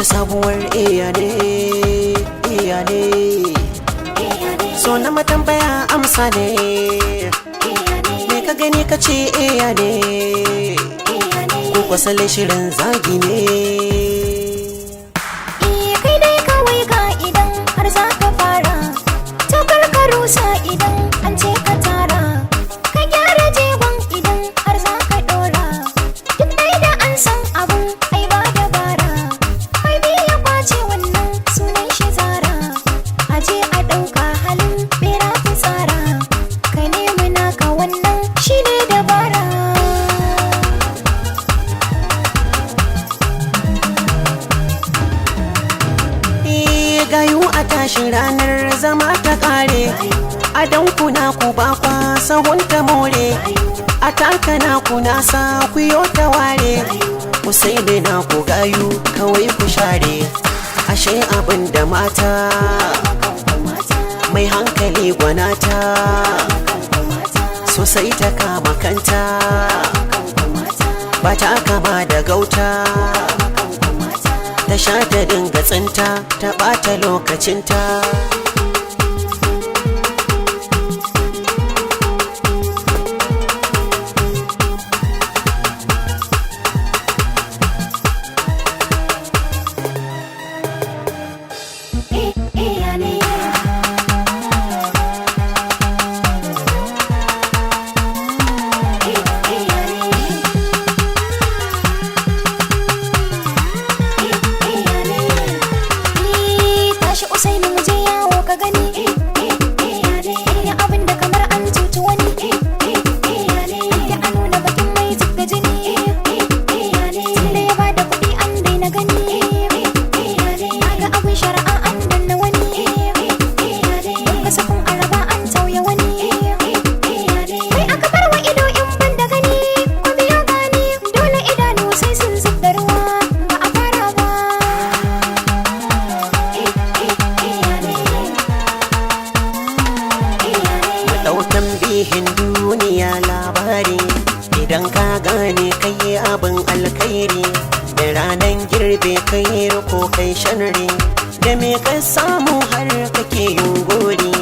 wata sabuwar iya ne so na matambaya amsa ne me ka gani ka ce iya ne ko kwasale shirin zagi ne kai dai kawai ga idan har za ka fara to ka rusa idan an ce ka tara ka gyara jegon idan har za ka dora duk dai da an san abun ai ba dabara kai biya kwace wannan sunan shi zara aje a dauka halin bera ta tsara ka nemi naka wannan shi ne dabara gayu a tashi ranar zama ta kare a dankuna ku ba kwa sahun ta more a taka na ku nasa ku yo ta ware ku sai da na ku gayu kawai ku share ashe abin da mata mai hankali gwanata sosai ta kama kanta ba ta kama da gauta ta sha ta dinga tsinta ta ɓata lokacinta Usaini mu je yawo ka gani ya abin da kamar an cuci wani ya an nuna bakin mai zub da jini tunda ya bada kuɗi an daina gani ga abin shari'a an danna wani kasafin araba an tauye wani mai aka bar wa ido in ban da gani ku biyo gani dole idanu sai sun zub da ruwa ba a fara ba tambihin duniya labari idan ka gane kai abin alkhairi da ranan girbe kai ko kai shanri da me ka samu har kake yin gori